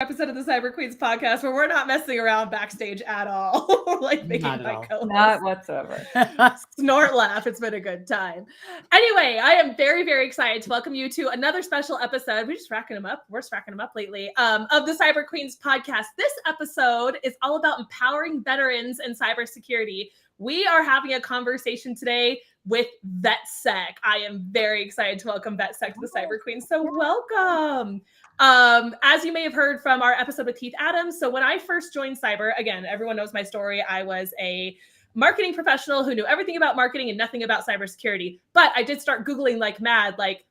Episode of the Cyber Queens podcast where we're not messing around backstage at all. We're like making my co-host not whatsoever snort laugh. It's been a good time. Anyway, I am very, very excited to welcome you to another special episode. We're just racking them up. We're just racking them up lately of the Cyber Queens podcast. This episode is all about empowering veterans in cybersecurity. We are having a conversation today with VetSec. I am very excited to welcome VetSec to the Cyber Queens. So welcome. As you may have heard from our episode with Keith Adams, so when I first joined cyber, again, everyone knows my story. I was a marketing professional who knew everything about marketing and nothing about cybersecurity. But I did start Googling like mad, like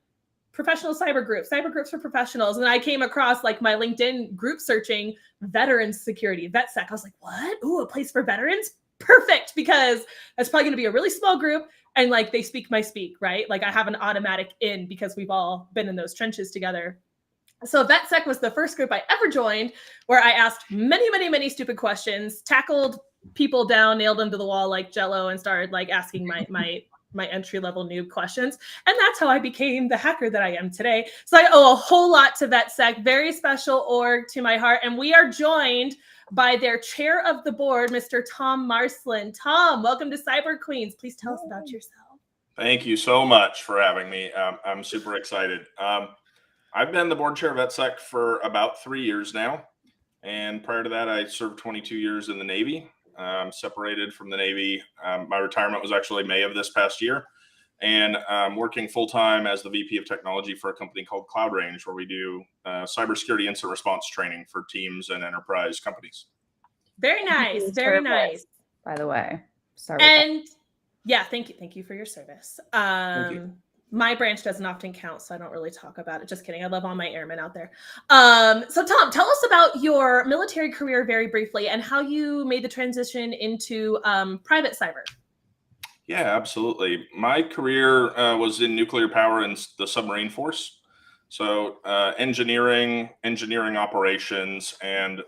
professional cyber groups for professionals. And I came across like my LinkedIn group searching veterans security, VetSec. I was like, what? Ooh, a place for veterans? Perfect, because that's probably going to be a really small group. And like they speak my speak, right? Like I have an automatic in because we've all been in those trenches together. So VetSec was the first group I ever joined where I asked many, many, many stupid questions, tackled people down, nailed them to the wall like Jello, and started like asking my entry-level noob questions. And that's how I became the hacker that I am today. So I owe a whole lot to VetSec, very special org to my heart. And we are joined by their chair of the board, Mr. Tom Marsland. Tom, welcome to Cyber Queens. Please tell us about yourself. Thank you so much for having me. I'm super excited. I've been the board chair of VetSec for about 3 years now. And prior to that, I served 22 years in the Navy, separated from the Navy. My retirement was actually May of this past year. And I'm working full-time as the VP of technology for a company called Cloud Range, where we do cybersecurity incident response training for teams and enterprise companies. Very nice. Very nice. By the way. And yeah, thank you. Thank you for your service. Thank you. My branch doesn't often count, so I don't really talk about it. Just kidding. I love all my airmen out there. So Tom, tell us about your military career very briefly and how you made the transition into private cyber. Yeah, absolutely. My career was in nuclear power and the submarine force. So engineering operations, and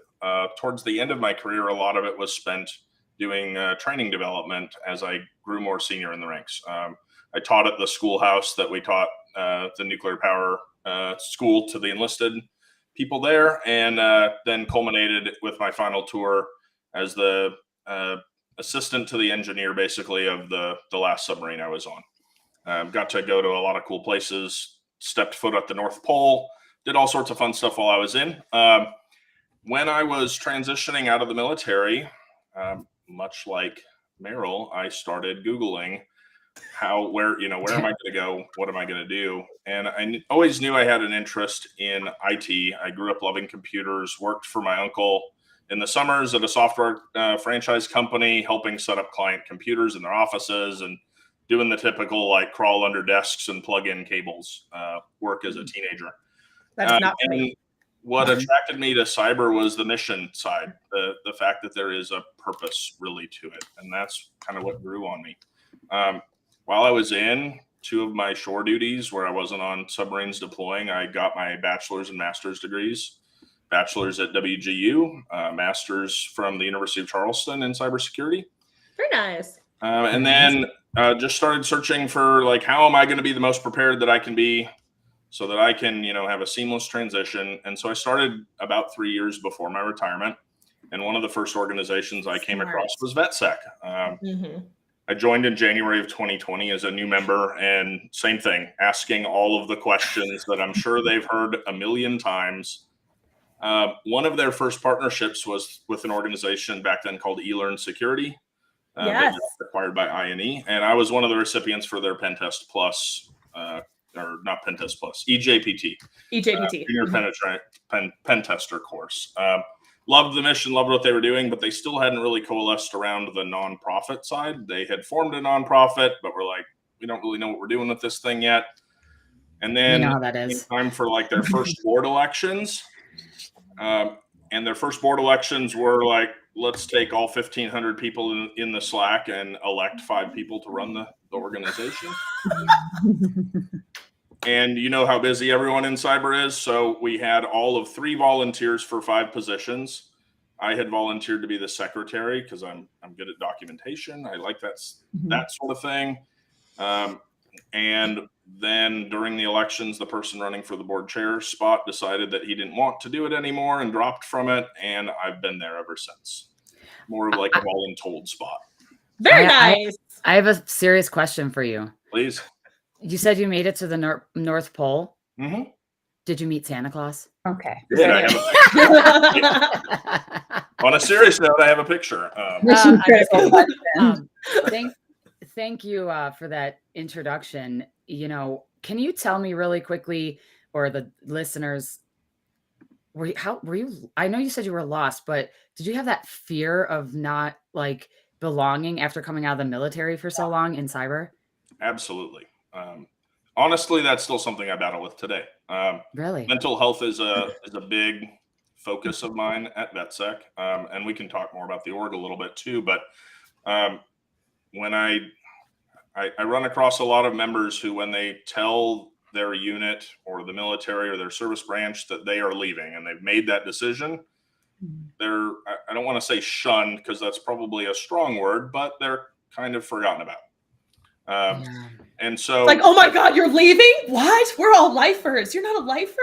towards the end of my career, a lot of it was spent doing training development as I grew more senior in the ranks. I taught at the schoolhouse that we taught the nuclear power school to the enlisted people there, and then culminated with my final tour as the assistant to the engineer, basically, of the last submarine I was on. Got to go to a lot of cool places, stepped foot at the North Pole, did all sorts of fun stuff while I was in. When I was transitioning out of the military, much like Maril, I started Googling where am I going to go? What am I going to do? And I always knew I had an interest in IT. I grew up loving computers, worked for my uncle in the summers at a software franchise company, helping set up client computers in their offices and doing the typical like crawl under desks and plug in cables work as a teenager. That's not for me. What attracted me to cyber was the mission side, the fact that there is a purpose really to it. And that's kind of what grew on me. While I was in two of my shore duties where I wasn't on submarines deploying, I got my bachelor's and master's degrees. Bachelor's at WGU, master's from the University of Charleston in cybersecurity. Very nice. And then just started searching for like, how am I going to be the most prepared that I can be so that I can, have a seamless transition. And so I started about 3 years before my retirement. And one of the first organizations I came across was VetSec. I joined in January of 2020 as a new member, and same thing, asking all of the questions that I'm sure they've heard a million times. One of their first partnerships was with an organization back then called Security. Yes. Acquired by INE. And I was one of the recipients for their Pentest Plus, or not Pentest Plus, EJPT. Junior Pen Tester course. Loved the mission, loved what they were doing, but they still hadn't really coalesced around the nonprofit side. They had formed a nonprofit, but we're like, we don't really know what we're doing with this thing yet. And then it's time for like their first board elections. And their first board elections were like, let's take all 1,500 people in the Slack and elect 5 people to run the organization. And you know how busy everyone in cyber is. So we had all of 3 volunteers for 5 positions. I had volunteered to be the secretary because I'm good at documentation. I like that sort of thing. And Then during the elections, the person running for the board chair spot decided that he didn't want to do it anymore and dropped from it. And I've been there ever since. More of like a voluntold spot. Very nice. I have a serious question for you. Please. You said you made it to the North Pole. Mm-hmm. Did you meet Santa Claus? Okay. Yeah, on a serious note, I have a picture. Mission critical question. Thank you for that introduction. You know, can you tell me really quickly, or the listeners, how were you? I know you said you were lost, but did you have that fear of not like belonging after coming out of the military for so long in cyber? Absolutely. Honestly, that's still something I battle with today. Really? Mental health is a big focus of mine at VetSec, and we can talk more about the org a little bit too. But when I run across a lot of members who, when they tell their unit or the military or their service branch that they are leaving and they've made that decision, they're, I don't want to say shunned because that's probably a strong word, but they're kind of forgotten about. And so, like, oh my God, you're leaving? What? We're all lifers. You're not a lifer?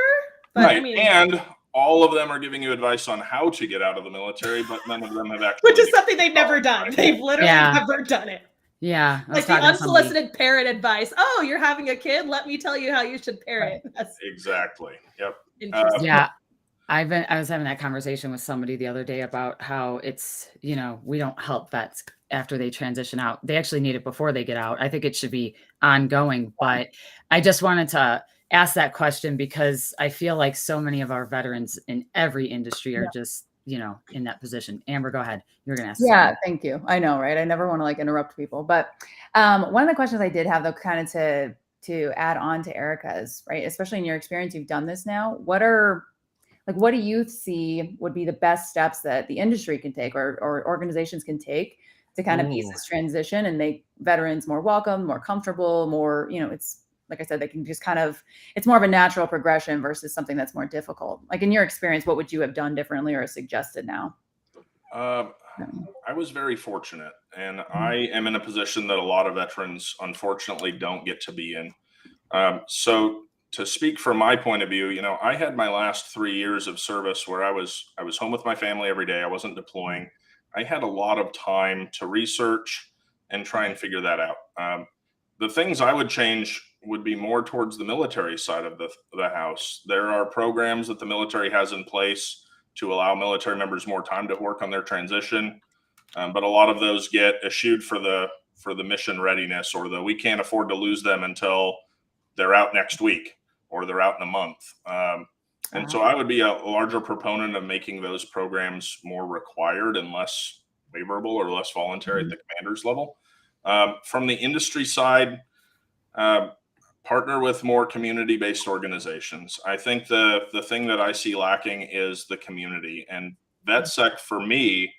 But, right. I mean, and all of them are giving you advice on how to get out of the military, but none of them have actually. Which is something they've never done. They've literally never done it. Yeah. Like the unsolicited parent advice. Oh, you're having a kid? Let me tell you how you should parent. That's exactly. Yep. Yeah. I was having that conversation with somebody the other day about how it's, you know, we don't help vets after they transition out. They actually need it before they get out. I think it should be ongoing, but I just wanted to ask that question because I feel like so many of our veterans in every industry are just, you know, in that position. Amber, go ahead. You were going to ask. Yeah, thank you. I know, right? I never want to like interrupt people, but one of the questions I did have though, kind of to add on to Erica's, right? Especially in your experience, you've done this now. What do you see would be the best steps that the industry can take or organizations can take to kind of ease this transition and make veterans more welcome, more comfortable, more, you know, it's like I said, they can just kind of, it's more of a natural progression versus something that's more difficult. Like in your experience, what would you have done differently or suggested now? I was very fortunate, and I am in a position that a lot of veterans unfortunately don't get to be in. So to speak from my point of view, you know, I had my last 3 years of service where I was home with my family every day. I wasn't deploying. I had a lot of time to research and try and figure that out. The things I would change would be more towards the military side of the house. There are programs that the military has in place to allow military members more time to work on their transition. But a lot of those get eschewed for the mission readiness, or we can't afford to lose them until they're out next week or they're out in a month. And so I would be a larger proponent of making those programs more required and less favorable or less voluntary at the commander's level. From the industry side, partner with more community-based organizations. I think the thing that I see lacking is the community, and VetSec for me,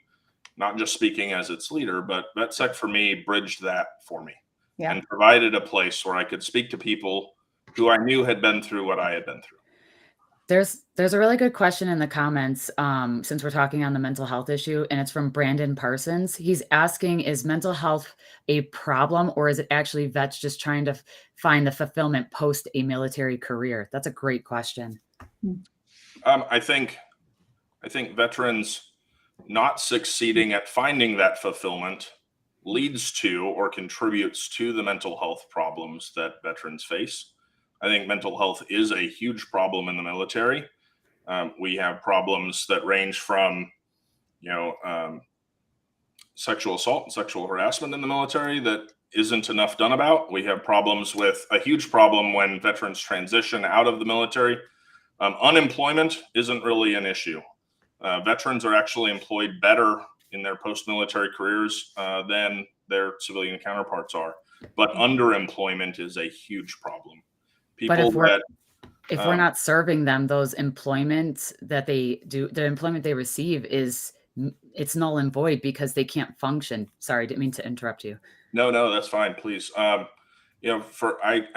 not just speaking as its leader, but VetSec for me bridged that for me and provided a place where I could speak to people who I knew had been through what I had been through. There's a really good question in the comments since we're talking on the mental health issue, and it's from Brandon Parsons. He's asking, is mental health a problem, or is it actually vets just trying to find the fulfillment post a military career? That's a great question. I think veterans not succeeding at finding that fulfillment leads to or contributes to the mental health problems that veterans face. I think mental health is a huge problem in the military. We have problems that range from, sexual assault and sexual harassment in the military that isn't enough done about. We have problems with a huge problem when veterans transition out of the military. Unemployment isn't really an issue. Veterans are actually employed better in their post-military careers than their civilian counterparts are. But underemployment is a huge problem. But if we're not serving them, those employment that they do, the employment they receive it's null and void because they can't function. Sorry, didn't mean to interrupt you. No, that's fine. Please. I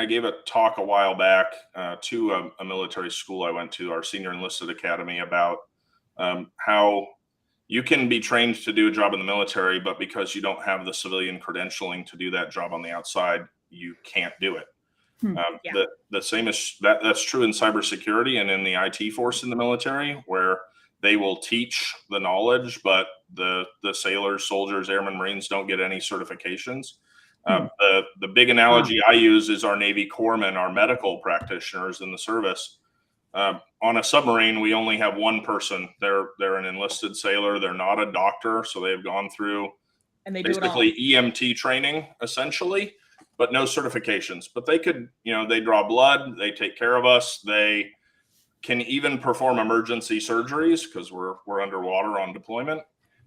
gave a talk a while back to a military school I went to, our senior enlisted academy, about how you can be trained to do a job in the military, but because you don't have the civilian credentialing to do that job on the outside, you can't do it. Yeah. The same is that's true in cybersecurity and in the IT force in the military, where they will teach the knowledge, but the sailors, soldiers, airmen, Marines don't get any certifications. The big analogy I use is our Navy corpsmen, our medical practitioners in the service. On a submarine, we only have one person. They're an enlisted sailor. They're not a doctor, so they've gone through And they do it all. basically EMT training, essentially, but no certifications. But they could, they draw blood, they take care of us, they can even perform emergency surgeries because we're underwater on deployment.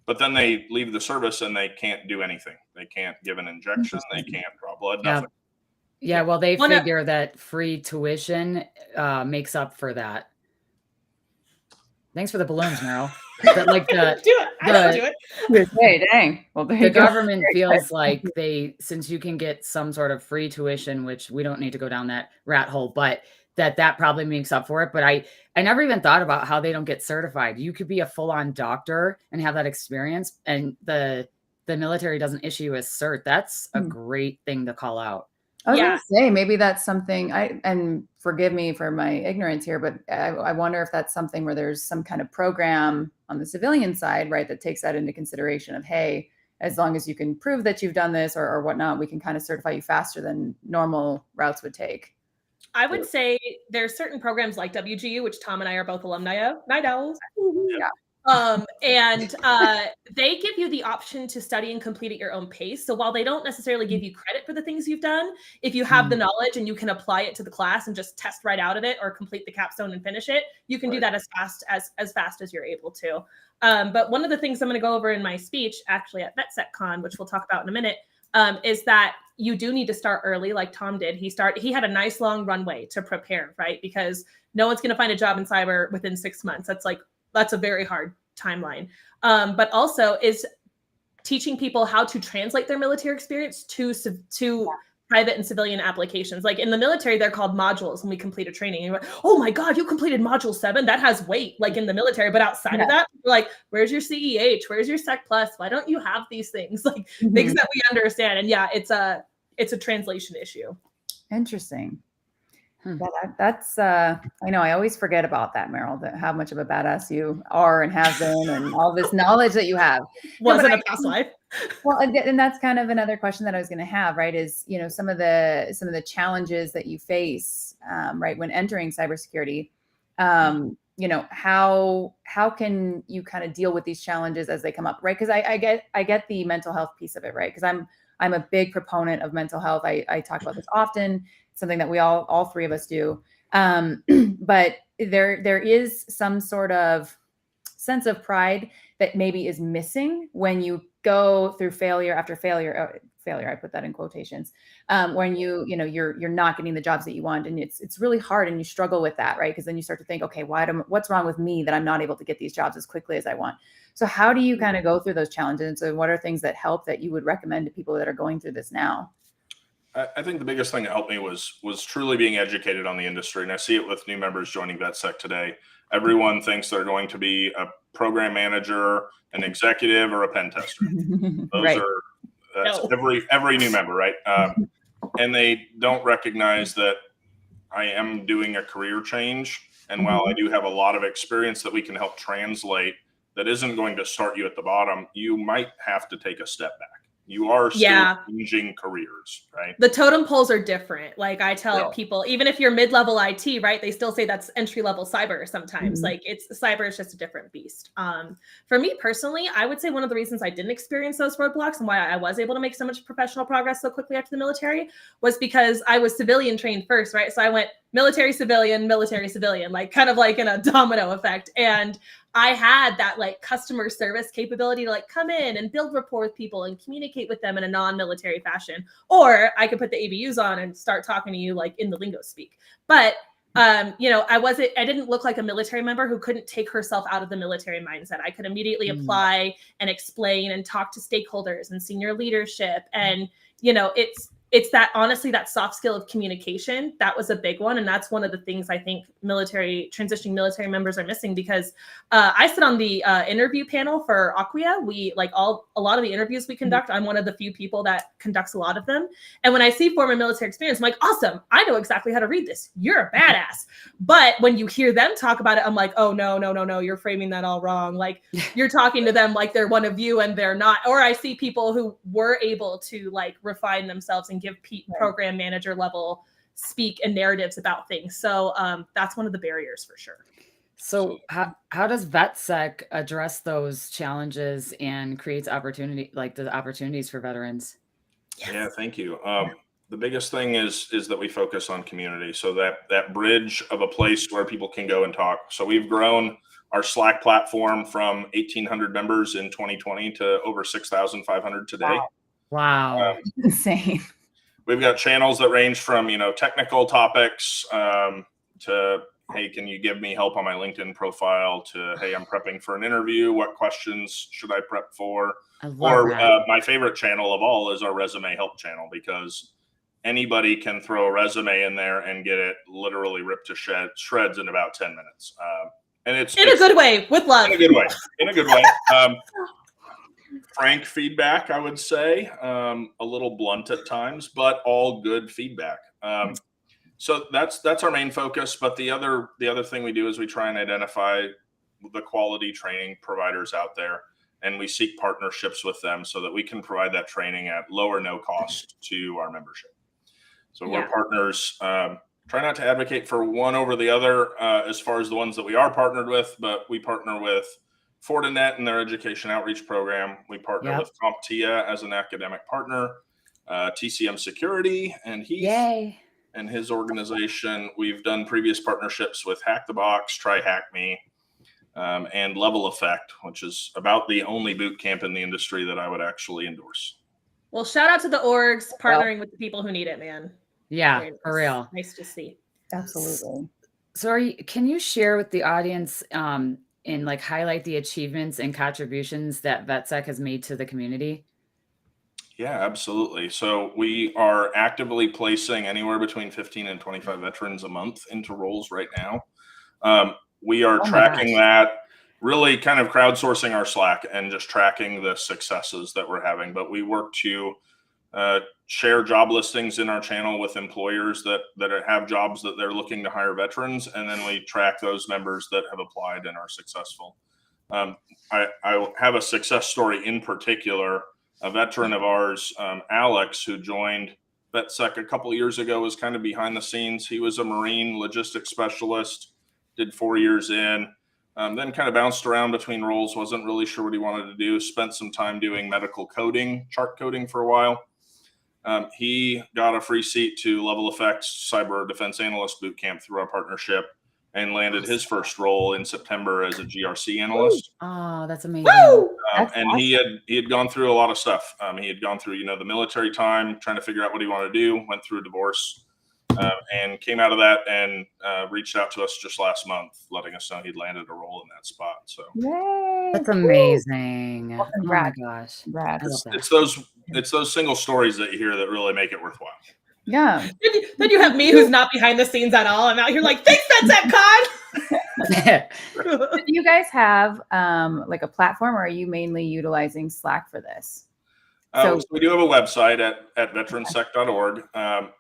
But then they leave the service and they can't do anything. They can't give an injection, they can't draw blood, nothing. Yeah, well, they figure that free tuition makes up for that. Thanks for the balloons, Maril. But like I don't do it. Hey, dang. Well, there the you go. government feels like since you can get some sort of free tuition, which we don't need to go down that rat hole, but that probably makes up for it. But I never even thought about how they don't get certified. You could be a full-on doctor and have that experience, and the military doesn't issue you a cert. That's a great thing to call out. I was gonna say maybe that's something and forgive me for my ignorance here, but I wonder if that's something where there's some kind of program on the civilian side, right, that takes that into consideration of, hey, as long as you can prove that you've done this or whatnot, we can kind of certify you faster than normal routes would take. I would say there's certain programs like WGU, which Tom and I are both alumni of. Night owls. Yeah. And they give you the option to study and complete at your own pace. So while they don't necessarily give you credit for the things you've done, if you have the knowledge and you can apply it to the class and just test right out of it or complete the capstone and finish it, you can do that as fast as you're able to. But one of the things I'm going to go over in my speech, actually at VetSecCon, which we'll talk about in a minute, is that you do need to start early, like Tom did. He had a nice long runway to prepare, right? Because no one's going to find a job in cyber within 6 months. That's a very hard timeline. But also is teaching people how to translate their military experience to private and civilian applications. Like in the military, they're called modules when we complete a training. And you're like, oh my God, you completed module 7. That has weight, like in the military. But outside of that, we're like, where's your CEH? Where's your Sec Plus? Why don't you have these things? Like things that we understand. And yeah, it's a translation issue. Interesting. That's I know I always forget about that, Maril, that how much of a badass you are and have been and all this knowledge that you have. Wasn't a past life. Well, and that's kind of another question that I was going to have, right? Is, some of the challenges that you face, right, when entering cybersecurity, how can you kind of deal with these challenges as they come up, right? Because I get the mental health piece of it, right? Because I'm a big proponent of mental health. I talk about this often. Something that we all three of us do. But there is some sort of sense of pride that maybe is missing when you go through failure after failure. Failure, I put that in quotations. When you're not getting the jobs that you want, and it's really hard, and you struggle with that, right? Because then you start to think, okay, what's wrong with me that I'm not able to get these jobs as quickly as I want? So how do you kind of go through those challenges? And what are things that help that you would recommend to people that are going through this now? I think the biggest thing that helped me was truly being educated on the industry. And I see it with new members joining VetSec today. Everyone thinks they're going to be a program manager, an executive, or a pen tester. Those are every new member, right? And they don't recognize that I am doing a career change. And while I do have a lot of experience that we can help translate, that isn't going to start you at the bottom. You might have to take a step back. You are still changing careers, right? The totem poles are different. Like I tell people, even if you're mid-level IT, right, they still say that's entry-level cyber sometimes. Like cyber is just a different beast. For me personally, I would say one of the reasons I didn't experience those roadblocks and why I was able to make so much professional progress so quickly after the military was because I was civilian trained first, right? So I went military, civilian, like kind of like in a domino effect. And I had that like customer service capability to like come in and build rapport with people and communicate with them in a non-military fashion. Or I could put the ABUs on and start talking to you like in the lingo speak. But I didn't look like a military member who couldn't take herself out of the military mindset. I could immediately apply and explain and talk to stakeholders and senior leadership. And, it's that, honestly, that soft skill of communication. That was a big one. And that's one of the things I think transitioning military members are missing, because I sit on the interview panel for Acquia. A lot of the interviews we conduct, I'm one of the few people that conducts a lot of them. And when I see former military experience, I'm like, awesome, I know exactly how to read this. You're a badass. But when you hear them talk about it, I'm like, oh, no, you're framing that all wrong. Like, you're talking to them like they're one of you and they're not. Or I see people who were able to like refine themselves and give program manager level speak and narratives about things. So that's one of the barriers for sure. So how does VetSec address those challenges and creates opportunity, like the opportunities for veterans? Yes. Yeah, thank you. The biggest thing is that we focus on community. So that bridge of a place where people can go and talk. So we've grown our Slack platform from 1,800 members in 2020 to over 6,500 today. Wow. Insane. We've got channels that range from, technical topics to, hey, can you give me help on my LinkedIn profile, to, hey, I'm prepping for an interview. What questions should I prep for? My favorite channel of all is our resume help channel, because anybody can throw a resume in there and get it literally ripped to shreds in about 10 minutes. And it's a good way, with love. In a good way. Frank feedback, I would say, a little blunt at times, but all good feedback. So that's our main focus. But the other thing we do is we try and identify the quality training providers out there, and we seek partnerships with them so that we can provide that training at low or no cost to our membership. So we're partners. Try not to advocate for one over the other as far as the ones that we are partnered with, but we partner with Fortinet and their education outreach program. We partner with CompTIA as an academic partner, TCM Security and Heath and his organization. We've done previous partnerships with Hack the Box, Try Hack Me, and Level Effect, which is about the only boot camp in the industry that I would actually endorse. Well, shout out to the orgs partnering with the people who need it, man. Yeah, nice. For real. Nice to see. Absolutely. So can you share with the audience and like highlight the achievements and contributions that VetSec has made to the community? Yeah, absolutely. So we are actively placing anywhere between 15 and 25 veterans a month into roles right now. We are tracking that, really kind of crowdsourcing our Slack and just tracking the successes that we're having. But we work to share job listings in our channel with employers that have jobs that they're looking to hire veterans. And then we track those members that have applied and are successful. I have a success story in particular. A veteran of ours, Alex, who joined VetSec a couple of years ago, was kind of behind the scenes. He was a Marine logistics specialist, did 4 years in, then kind of bounced around between roles, wasn't really sure what he wanted to do, spent some time doing medical coding, chart coding for a while. He got a free seat to Level Effects Cyber Defense Analyst Bootcamp through our partnership and landed his first role in September as a GRC analyst. Oh, that's amazing. And awesome. he had gone through a lot of stuff. He had gone through, the military time, trying to figure out what he wanted to do, went through a divorce, and came out of that and reached out to us just last month, letting us know he'd landed a role in that spot. So yay, that's amazing. Well, oh my gosh. It's those single stories that you hear that really make it worthwhile. Yeah. Then you have me who's not behind the scenes at all. I'm out here like, thanks, VetSec Con. Do you guys have like a platform, or are you mainly utilizing Slack for this? So we do have a website at veteransec.org,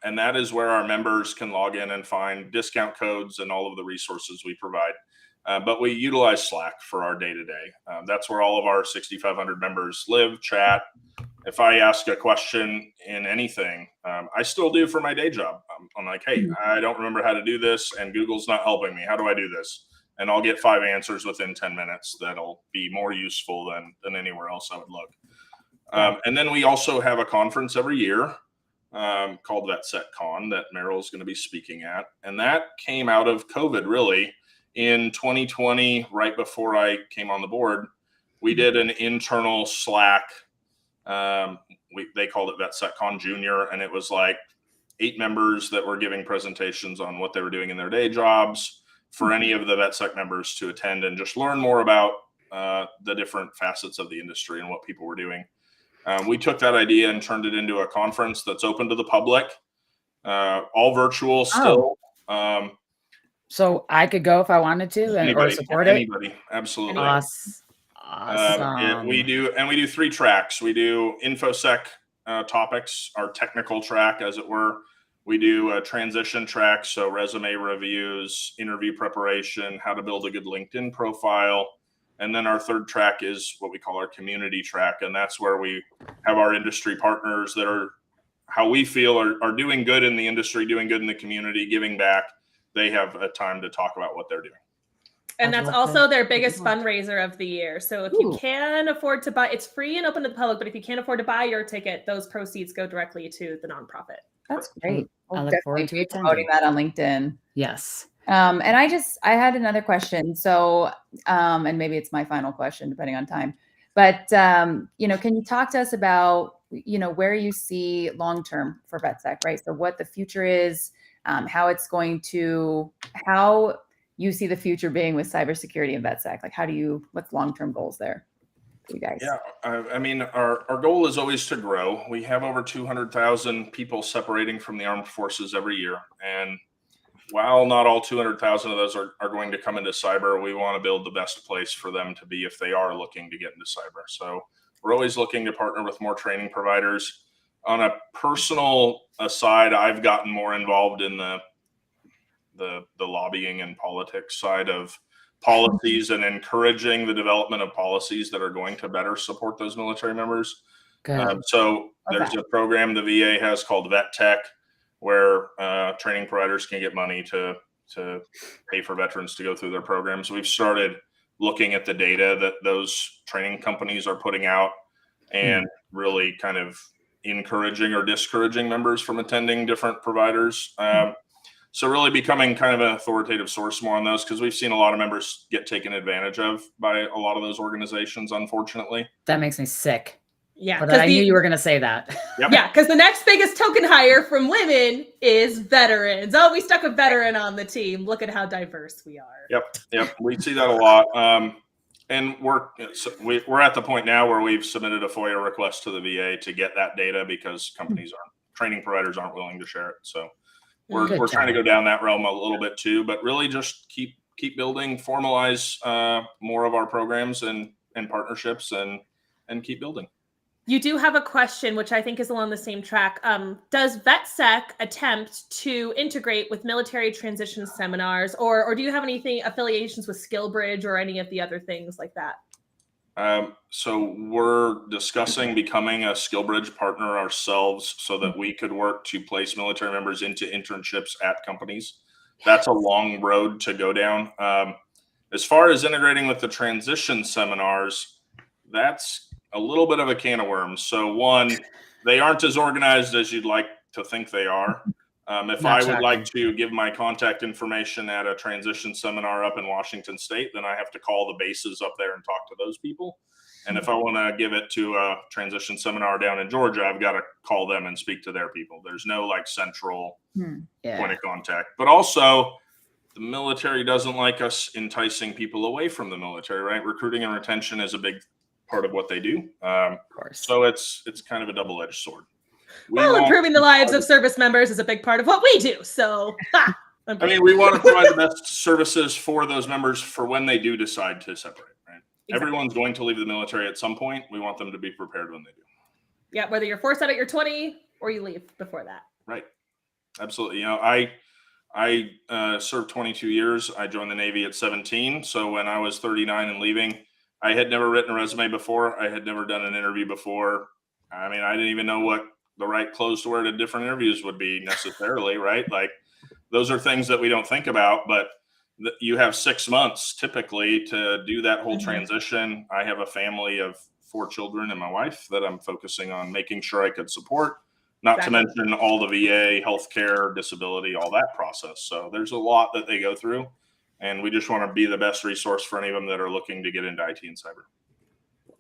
and that is where our members can log in and find discount codes and all of the resources we provide. But we utilize Slack for our day-to-day. That's where all of our 6,500 members live, chat. If I ask a question in anything, I still do for my day job. I'm like, hey, I don't remember how to do this, and Google's not helping me. How do I do this? And I'll get 5 answers within 10 minutes that'll be more useful than anywhere else I would look. And then we also have a conference every year called VetSec Con that Maril is going to be speaking at. And that came out of COVID, really. In 2020, right before I came on the board, we did an internal Slack. They called it VetSec Con Junior, and it was like 8 members that were giving presentations on what they were doing in their day jobs for any of the VetSec members to attend and just learn more about the different facets of the industry and what people were doing. We took that idea and turned it into a conference that's open to the public, all virtual still. So I could go if I wanted to or support it? Anybody, absolutely. Awesome. We do 3 tracks. We do InfoSec topics, our technical track, as it were. We do a transition track, so resume reviews, interview preparation, how to build a good LinkedIn profile. And then our 3rd track is what we call our community track. And that's where we have our industry partners that are, how we feel are doing good in the industry, doing good in the community, giving back. They have a time to talk about what they're doing. And that's also their biggest fundraiser of the year. So if you can afford to buy, it's free and open to the public, but if you can't afford to buy your ticket, those proceeds go directly to the nonprofit. That's great. I We'll look forward to promoting that on LinkedIn. Yes. And I had another question. So, and maybe it's my final question, depending on time, but, can you talk to us about, where you see long-term for VetSec, right? So what the future is, how you see the future being with cybersecurity and VetSec? Like, what's long-term goals there for you guys? Yeah, I mean, our goal is always to grow. We have over 200,000 people separating from the armed forces every year. And while not all 200,000 of those are going to come into cyber, we want to build the best place for them to be if they are looking to get into cyber. So we're always looking to partner with more training providers. On a personal aside, I've gotten more involved in the lobbying and politics side of policies and encouraging the development of policies that are going to better support those military members. So there's a program the VA has called VetTech, where training providers can get money to pay for veterans to go through their programs. We've started looking at the data that those training companies are putting out and really kind of encouraging or discouraging members from attending different providers. So really becoming kind of an authoritative source more on those, because we've seen a lot of members get taken advantage of by a lot of those organizations, unfortunately. That makes me sick. Yeah. But I knew you were going to say that. Yep. Yeah, because the next biggest token hire from women is veterans. Oh, we stuck a veteran on the team. Look at how diverse we are. Yep. We see that a lot. And we're at the point now where we've submitted a FOIA request to the VA to get that data, because training providers aren't willing to share it. So we're trying to go down that realm a little bit too, but really just keep building, formalize more of our programs and partnerships and keep building. You do have a question, which I think is along the same track. Does VetSec attempt to integrate with military transition seminars, or do you have anything affiliations with SkillBridge or any of the other things like that? So we're discussing becoming a SkillBridge partner ourselves so that we could work to place military members into internships at companies. That's a long road to go down. As far as integrating with the transition seminars, that's a little bit of a can of worms. So one, they aren't as organized as you'd like to think they are. If I would like to give my contact information at a transition seminar up in Washington State, then I have to call the bases up there and talk to those people. And if I want to give it to a transition seminar down in Georgia, I've got to call them and speak to their people. There's no central point of contact. But also, the military doesn't like us enticing people away from the military, right? Recruiting and retention is a big part of what they do. Of course. So it's kind of a double-edged sword. Improving the lives of service members is a big part of what we do. So, we want to provide the best services for those members for when they do decide to separate, right? Exactly. Everyone's going to leave the military at some point. We want them to be prepared when they do. Yeah, whether you're forced out at your 20 or you leave before that. Right. Absolutely. I served 22 years. I joined the Navy at 17. So when I was 39 and leaving, I had never written a resume before. I had never done an interview before. I didn't even know what the right clothes to wear to different interviews would be necessarily, right? Like, those are things that we don't think about, but you have 6 months typically to do that whole transition. I have a family of 4 children and my wife that I'm focusing on making sure I could support, not to mention all the VA, healthcare, disability, all that process. So there's a lot that they go through, and we just want to be the best resource for any of them that are looking to get into IT and cyber.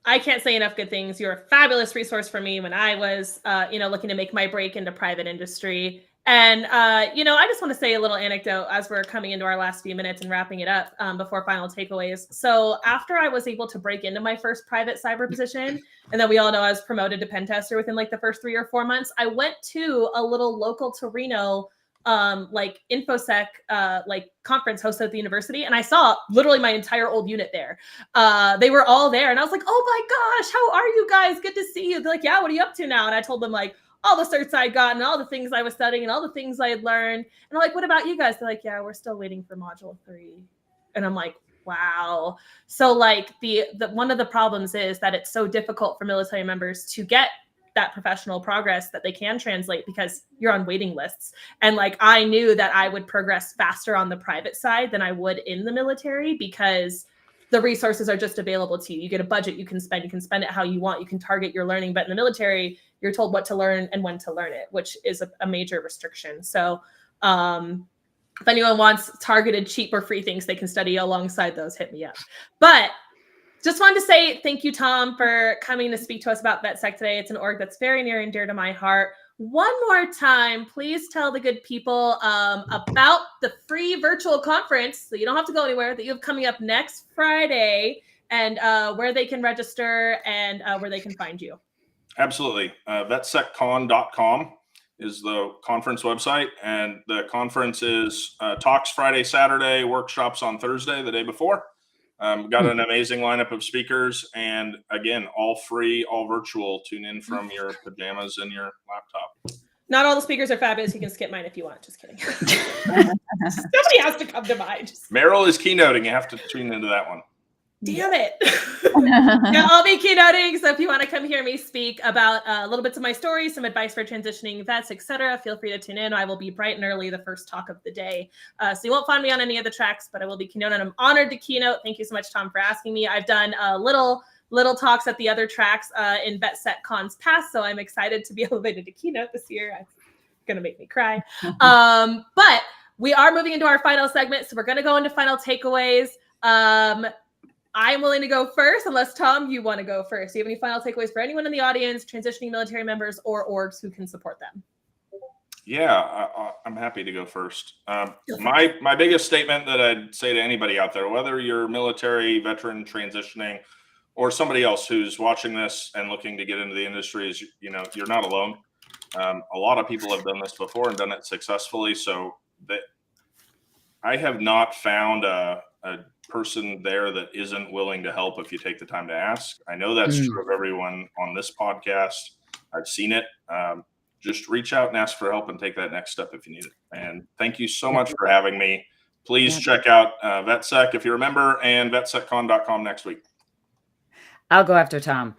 I can't say enough good things. You're a fabulous resource for me when I was, looking to make my break into private industry. And, I just want to say a little anecdote as we're coming into our last few minutes and wrapping it up before final takeaways. So after I was able to break into my first private cyber position, and then we all know I was promoted to pen tester within like the first 3 or 4 months, I went to a little local to Reno InfoSec conference hosted at the university, and I saw literally my entire old unit there. They were all there, and I was like, oh my gosh, how are you guys? Good to see you. They're like, yeah, what are you up to now? And I told them like all the certs I'd gotten, all the things I was studying, and all the things I had learned. And I'm like, what about you guys? They're like, yeah, we're still waiting for module 3. And I'm like, wow. So like the one of the problems is that it's so difficult for military members to get that professional progress that they can translate because you're on waiting lists. And like, I knew that I would progress faster on the private side than I would in the military because the resources are just available to you. You get a budget you can spend it how you want. You can target your learning, but in the military, you're told what to learn and when to learn it, which is a major restriction. So if anyone wants targeted, cheap or free things they can study alongside those, hit me up. But just wanted to say thank you, Tom, for coming to speak to us about VetSec today. It's an org that's very near and dear to my heart. One more time, please tell the good people about the free virtual conference, so you don't have to go anywhere, that you have coming up next Friday, and where they can register and where they can find you. Absolutely. VetSecCon.com is the conference website, and the conference is talks Friday, Saturday, workshops on Thursday, the day before. Got an amazing lineup of speakers, and again, all free, all virtual. Tune in from your pajamas and your laptop. Not all the speakers are fabulous. You can skip mine if you want. Just kidding. Somebody has to come to mine. Maril is keynoting. You have to tune into that one. Damn it. Yeah, I'll be keynoting. So if you want to come hear me speak about little bits of my story, some advice for transitioning vets, etc., feel free to tune in. I will be bright and early the first talk of the day. So you won't find me on any of the tracks, but I will be keynoting. I'm honored to keynote. Thank you so much, Tom, for asking me. I've done little talks at the other tracks in VetSec cons past, so I'm excited to be elevated to keynote this year. It's going to make me cry. But we are moving into our final segment, so we're going to go into final takeaways. I'm willing to go first, unless, Tom, you want to go first. Do you have any final takeaways for anyone in the audience, transitioning military members or orgs who can support them? Yeah, I'm happy to go first. My biggest statement that I'd say to anybody out there, whether you're military, veteran, transitioning, or somebody else who's watching this and looking to get into the industry, is, you're not alone. A lot of people have done this before and done it successfully. So I have not found a person there that isn't willing to help if you take the time to ask. I know that's true of everyone on this podcast. I've seen it. Just reach out and ask for help and take that next step if you need it. And thank you so much for having me. Please check out VetSec if you remember, and VetSecCon.com next week. I'll go after Tom.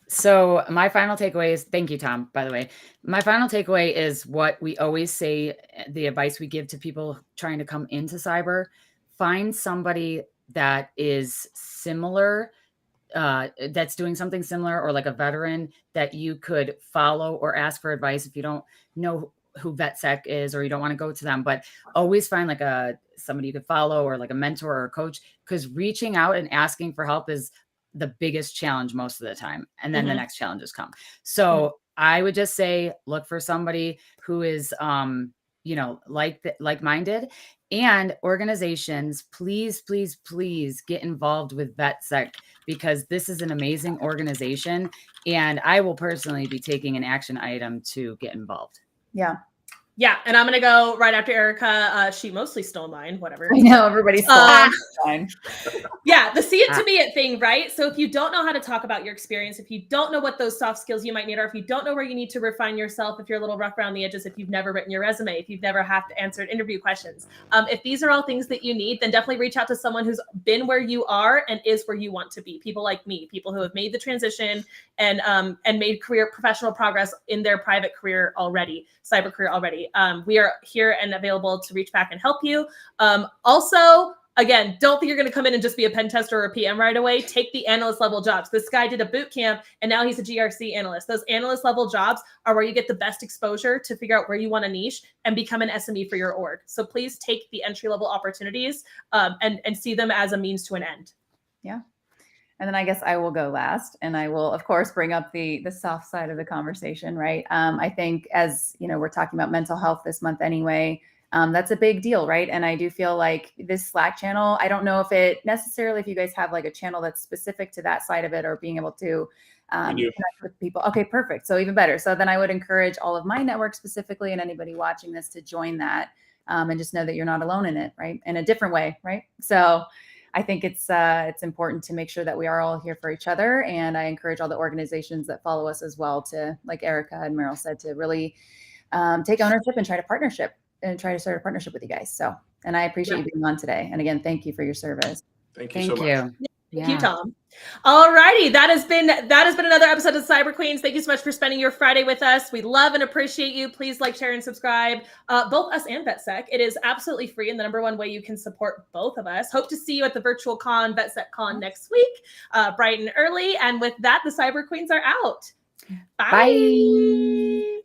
So my final takeaway is, thank you, Tom, by the way. My final takeaway is what we always say, the advice we give to people trying to come into cyber: find somebody that is similar, that's doing something similar, or like a veteran that you could follow or ask for advice if you don't know who VetSec is, or you don't want to go to them. But always find like somebody you could follow, or like a mentor or a coach, because reaching out and asking for help is the biggest challenge most of the time. And then the next challenges come. So I would just say, look for somebody who is, like-minded. And organizations, please, please, please get involved with VetSec, because this is an amazing organization. And I will personally be taking an action item to get involved. Yeah, and I'm going to go right after Erica. She mostly stole mine, whatever. I know, everybody stole mine. Yeah, the see it to be it thing, right? So if you don't know how to talk about your experience, if you don't know what those soft skills you might need, or if you don't know where you need to refine yourself, if you're a little rough around the edges, if you've never written your resume, if you've never had to answer interview questions, if these are all things that you need, then definitely reach out to someone who's been where you are and is where you want to be. People like me, people who have made the transition and made professional progress in their private career already, cyber career already. We are here and available to reach back and help you. Also, again, don't think you're going to come in and just be a pen tester or a PM right away. Take the analyst level jobs. This guy did a boot camp and now he's a GRC analyst. Those analyst level jobs are where you get the best exposure to figure out where you want to niche and become an SME for your org. So please take the entry level opportunities and see them as a means to an end. Yeah. And then I guess I will go last, and I will, of course, bring up the soft side of the conversation, right? I think, as you know, we're talking about mental health this month anyway. That's a big deal, right? And I do feel like this Slack channel, I don't know if it necessarily, if you guys have like a channel that's specific to that side of it, or being able to connect with people. Okay, perfect. So even better. So then I would encourage all of my network specifically, and anybody watching this, to join that, and just know that you're not alone in it, right? In a different way, right? So I think it's important to make sure that we are all here for each other. And I encourage all the organizations that follow us as well to, like Erica and Maril said, to really take ownership and try to start a partnership with you guys. So, and I appreciate you being on today. And again, thank you for your service. Thank you so much. Thank you, Tom. All righty. That has been another episode of Cyber Queens. Thank you so much for spending your Friday with us. We love and appreciate you. Please like, share, and subscribe. Both us and VetSec. It is absolutely free and the #1 way you can support both of us. Hope to see you at the virtual con, VetSec Con, next week, bright and early. And with that, the Cyber Queens are out. Bye. Bye.